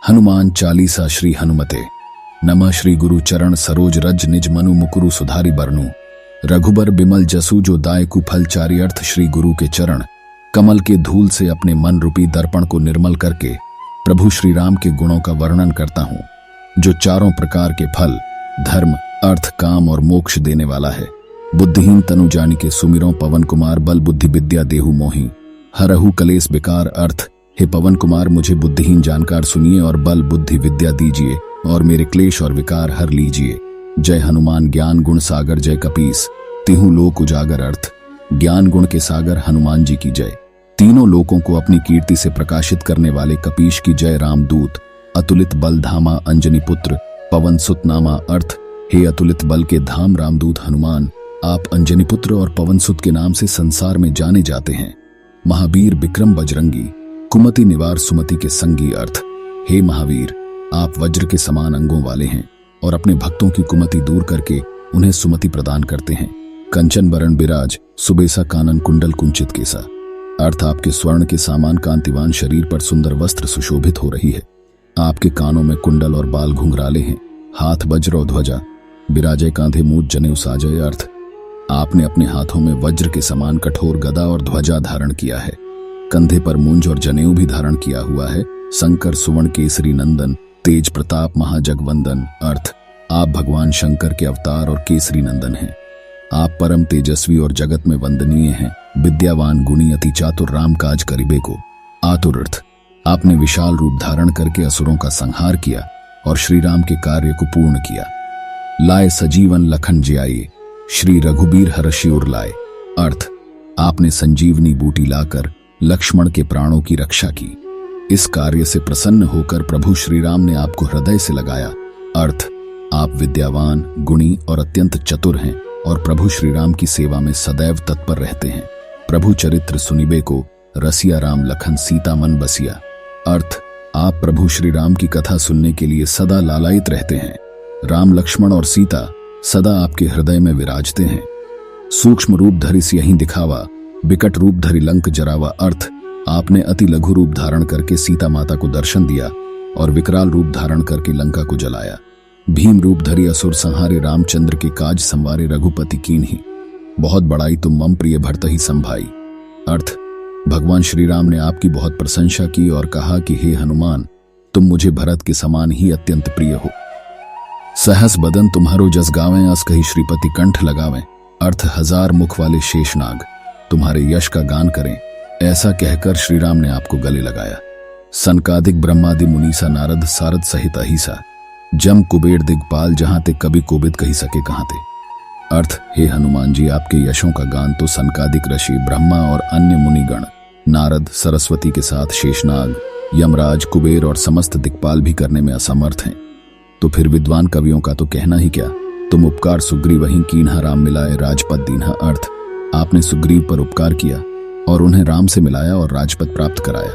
हनुमान चालीसा। श्री हनुमते नमः। श्री गुरु चरण सरोज रज निज मनु मुकुरु सुधारि बरनु। रघुबर बिमल जसु जो दायकु फल चारि। अर्थ श्री गुरु के चरण कमल के धूल से अपने मन रूपी दर्पण को निर्मल करके प्रभु श्री राम के गुणों का वर्णन करता हूँ, जो चारों प्रकार के फल धर्म अर्थ काम और मोक्ष देने वाला है। बुद्धिहीन तनु जानिके सुमिरों पवन कुमार। बल बुद्धि विद्या देहु मोहि हरहु कलेस बेकार। अर्थ हे पवन कुमार, मुझे बुद्धिहीन जानकार सुनिए और बल बुद्धि विद्या दीजिए और मेरे क्लेश और विकार हर लीजिए। जय हनुमान ज्ञान गुण सागर। जय कपीस तिहु लोक उजागर। अर्थ ज्ञान गुण के सागर हनुमान जी की जय। तीनों लोकों को अपनी कीर्ति से प्रकाशित करने वाले कपीश की जय। रामदूत अतुलित बल धामा अंजनी पुत्र पवन सुत नामा। अर्थ हे अतुलित बल के धाम रामदूत हनुमान, आप अंजनी पुत्र और पवन सुत के नाम से संसार में जाने जाते हैं। महावीर विक्रम बजरंगी कुमति निवार सुमति के संगी। अर्थ हे महावीर, आप वज्र के समान अंगों वाले हैं और अपने भक्तों की कुमति दूर करके उन्हें सुमति प्रदान करते हैं। कंचन बरण बिराज सुबेसा कानन कुंडल कुंचित केसा। अर्थ आपके स्वर्ण के सामान कांतिवान शरीर पर सुंदर वस्त्र सुशोभित हो रही है। आपके कानों में कुंडल और बाल घुंघराले हैं। हाथ वज्र और ध्वजा बिराजे कांधे मूठ जनेऊ साजय। अर्थ आपने अपने हाथों में वज्र के समान कठोर गदा और ध्वजा धारण किया है। कंधे पर मूंज और जनेऊ भी धारण किया हुआ है। शंकर सुवर्ण केसरी नंदन तेज प्रताप महाजगवंदन। अर्थ आप भगवान शंकर के अवतार और केसरी नंदन हैं। आप परम तेजस्वी और जगत में वंदनीय हैं। विद्यावान गुणी अति चातुर राम काज करिबे को आतुर। अर्थ आपने विशाल रूप धारण करके असुरों का संहार किया और श्री राम के कार्य को पूर्ण किया। लाए सजीवन लखन जियाए श्री रघुबीर हर्षि उर लाए। अर्थ आपने संजीवनी बूटी लाकर लक्ष्मण के प्राणों की रक्षा की। इस कार्य से प्रसन्न होकर प्रभु श्री राम ने आपको हृदय से लगाया। अर्थ आप विद्यावान गुणी और अत्यंत चतुर हैं और प्रभु श्री राम की सेवा में सदैव तत्पर रहते हैं। प्रभु चरित्र सुनिबे को रसिया राम लखन सीता मन बसिया। अर्थ आप प्रभु श्री राम की कथा सुनने के लिए सदा लालायित रहते हैं। राम लक्ष्मण और सीता सदा आपके हृदय में विराजते हैं। सूक्ष्म रूप धरि सियहि दिखावा विकट रूप धरि लंक जरावा। अर्थ आपने अति लघु रूप धारण करके सीता माता को दर्शन दिया और विकराल रूप धारण करके लंका को जलाया। भीम रूप धरि असुर संहारे रामचंद्र के काज संवारे रघुपति कीन्ही। बहुत बड़ाई तुम मम प्रिय भरत ही संभाई। अर्थ भगवान श्री राम ने आपकी बहुत प्रशंसा की और कहा कि हे हनुमान, तुम मुझे भरत के समान ही अत्यंत प्रिय हो। सहस बदन तुम्हारो जस गावें अस कही श्रीपति कंठ लगावें। अर्थ हजार मुख वाले शेषनाग तुम्हारे यश का गान करें, ऐसा कहकर श्री राम ने आपको गले लगाया। सनकादिक ब्रह्मादि मुनीसा नारद सारद सहित अहिसा जम कुबेर दिग्पाल जहां ते कभी कोबिद कही सके कहां ते। अर्थ हे हनुमान जी, आपके यशों का गान तो सनकादिक ऋषि ब्रह्मा और अन्य मुनिगण नारद सरस्वती के साथ शेषनाग यमराज कुबेर और समस्त दिक्पाल भी करने में असमर्थ हैं। तो फिर विद्वान कवियों का तो कहना ही क्या। तुम उपकार सुग्रीव वहीं कीन्हा राम मिलाए राजपद दीन्हा। अर्थ आपने सुग्रीव पर उपकार किया और उन्हें राम से मिलाया और राजपद प्राप्त कराया।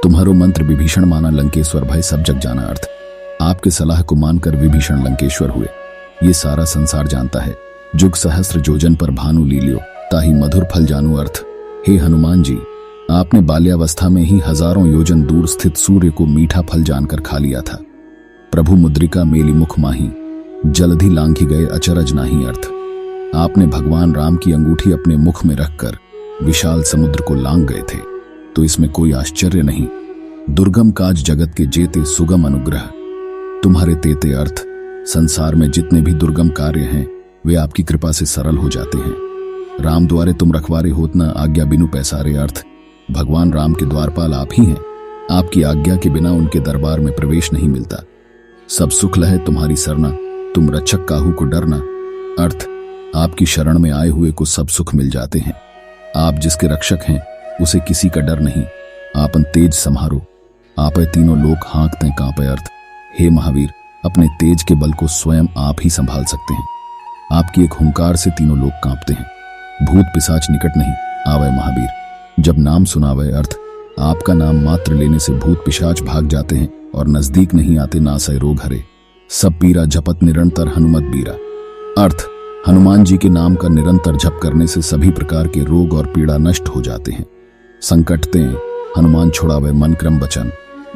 तुम्हारो मंत्र विभीषण माना लंकेश्वर भय सब जग जाना। अर्थ आपके सलाह को मानकर विभीषण लंकेश्वर हुए, ये सारा संसार जानता है। जुग सहस्त्र जोजन पर भानु लीलियो ताही मधुर फल जानू। अर्थ हे हनुमान जी, आपने बाल्यावस्था में ही हजारों योजन दूर स्थित सूर्य को मीठा फल जानकर खा लिया था। प्रभु मुद्रिका मेली मुख माही जलधि लांघी गए अचरज नाही। अर्थ आपने भगवान राम की अंगूठी अपने मुख में रखकर विशाल समुद्र को लांघ गए थे, तो इसमें कोई आश्चर्य नहीं। दुर्गम काज जगत के जेते सुगम अनुग्रह तुम्हारे तेते। अर्थ संसार में जितने भी दुर्गम कार्य हैं वे आपकी कृपा से सरल हो जाते हैं। राम द्वारे तुम रखवारे होत न आज्ञा बिनु पैसारे। अर्थ भगवान राम के द्वारपाल आप ही हैं। आपकी आज्ञा के बिना उनके दरबार में प्रवेश नहीं मिलता। सब सुख लहे तुम्हारी सरना, तुम रक्षक काहू को डरना। अर्थ आपकी शरण में आए हुए को सब सुख मिल जाते हैं। आप जिसके रक्षक हैं उसे किसी का डर नहीं। आपन तेज सम्हारो आपे तीनों लोक हाँकते कांपे। अर्थ हे महावीर, अपने तेज के बल को स्वयं आप ही संभाल सकते हैं। आपकी एक हुंकार से तीनों लोग कांपते हैं। भूत पिशाच निकट नहीं आवे महावीर, जब नाम सुनावे। अर्थ आपका नाम मात्र लेने से भूत पिशाच भाग जाते हैं और नजदीक नहीं आते नासय रोग हरे। सब पीरा जपत निरंतर हनुमत बीरा। अर्थ हनुमान जी के नाम का निरंतर जप करने से सभी प्रकार के रोग और पीड़ा नष्ट हो जाते हैं। संकटते हनुमान छुड़ावे मन क्रम बचन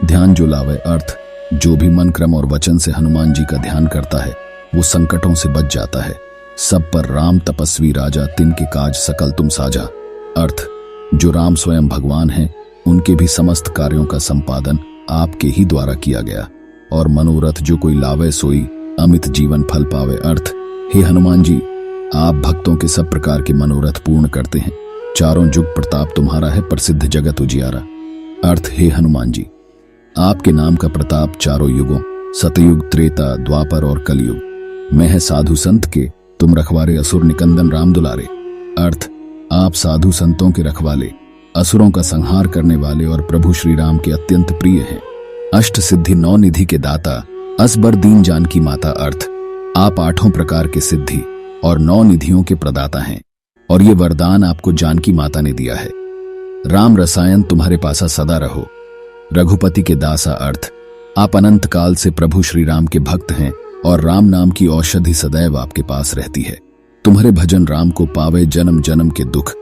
ध्यान जो लावे। अर्थ जो भी मन क्रम और वचन से हनुमान जी का ध्यान करता है वो संकटों से बच जाता है। सब पर राम तपस्वी राजा, तिनके काज सकल तुम साजा। अर्थ, जो राम स्वयं भगवान हैं उनके भी समस्त कार्यों का संपादन आपके ही द्वारा किया गया। और मनोरथ जो कोई लावे सोई अमित जीवन फल पावे। अर्थ, हे हनुमान जी, आप भक्तों के सब प्रकार के मनोरथ पूर्ण करते हैं। चारों जुग प्रताप तुम्हारा है, प्रसिद्ध जगत उजियारा। अर्थ, हे हनुमान जी, आपके नाम का प्रताप चारों युगों सतयुग, त्रेता, द्वापर और कलयुग में है। साधु संत के तुम रखवारे, असुर निकंदन राम दुलारे। अर्थ, आप साधु संतों के रखवाले, असुरों का संहार करने वाले और प्रभु श्री राम के अत्यंत प्रिय हैं। अष्ट सिद्धि नौ निधि के दाता, असबर दीन जानकी माता। अर्थ, आप आठों प्रकार के सिद्धि और नौ निधियों के प्रदाता हैं और ये वरदान आपको जानकी माता ने दिया है। राम रसायन तुम्हारे पासा सदा रहो, रघुपति के दासा। अर्थ, आप अनंत काल से प्रभु श्री राम के भक्त हैं और राम नाम की औषधि सदैव आपके पास रहती है। तुम्हारे भजन राम को पावे, जन्म जन्म के दुख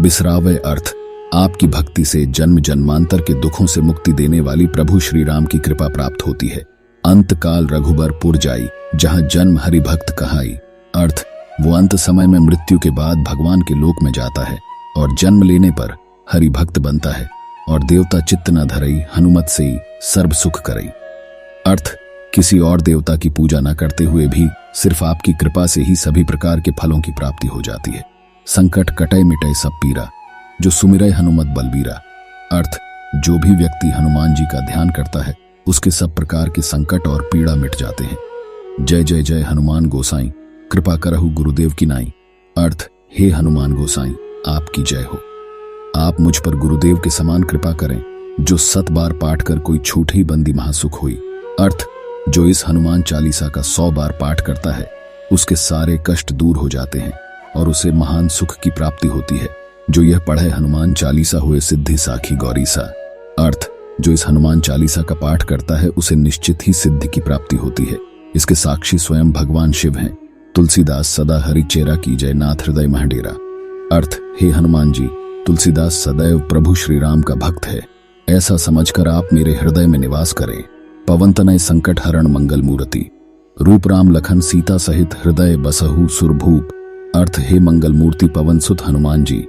बिसरावे। अर्थ, आपकी भक्ति से जन्म जन्मांतर के दुखों से मुक्ति देने वाली प्रभु श्री राम की कृपा प्राप्त होती है। अंत काल रघुबर पुर जाई, जहां जन्म हरि भक्त कहाई। अर्थ, वो अंत समय में मृत्यु के बाद भगवान के लोक में जाता है और जन्म लेने पर हरि भक्त बनता है और देवता चित्त न धरई, हनुमत से ही सर्व सुख करई। अर्थ, किसी और देवता की पूजा न करते हुए भी सिर्फ आपकी कृपा से ही सभी प्रकार के फलों की प्राप्ति हो जाती है। संकट कटय मिटय सब पीरा, जो सुमिरय हनुमत बलबीरा। अर्थ, जो भी व्यक्ति हनुमान जी का ध्यान करता है उसके सब प्रकार के संकट और पीड़ा मिट जाते हैं। जय जय जय हनुमान गोसाई, कृपा करहु गुरुदेव की नाई। अर्थ, हे हनुमान गोसाई, आपकी जय हो। आप मुझ पर गुरुदेव के समान कृपा करें, जो 7 बार पाठ कर कोई छूट ही बंदी महासुख हुई। अर्थ, जो इस हनुमान चालीसा का 100 बार पाठ करता है उसके सारे कष्ट दूर हो जाते हैं और उसे महान सुख की प्राप्ति होती है। जो यह पढ़े हनुमान चालीसा हुए सिद्धि साखी गौरीसा। अर्थ, जो इस हनुमान चालीसा का पाठ करता है उसे निश्चित ही सिद्धि की प्राप्ति होती है। इसके साक्षी स्वयं भगवान शिव हैं। तुलसीदास सदा हरि चेरा की जय, नाथ हृदय महडेरा। अर्थ, हे हनुमान जी, तुलसीदास सदैव प्रभु श्री राम का भक्त है, ऐसा समझकर आप मेरे हृदय में निवास करें। पवन तनय संकट हरण मंगल मूर्ति, रूप राम लखन सीता सहित हृदय बसहु सुरभूप। अर्थ, हे मंगल मूर्ति पवन सुत हनुमान जी,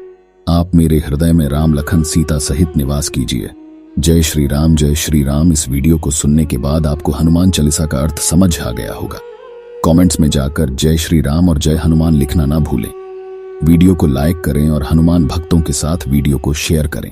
आप मेरे हृदय में राम लखन सीता सहित निवास कीजिए। जय श्री राम, जय श्री राम। इस वीडियो को सुनने के बाद आपको हनुमान चालीसा का अर्थ समझ आ गया होगा। कमेंट्स में जाकर जय श्री राम और जय हनुमान लिखना ना भूलें। वीडियो को लाइक करें और हनुमान भक्तों के साथ वीडियो को शेयर करें।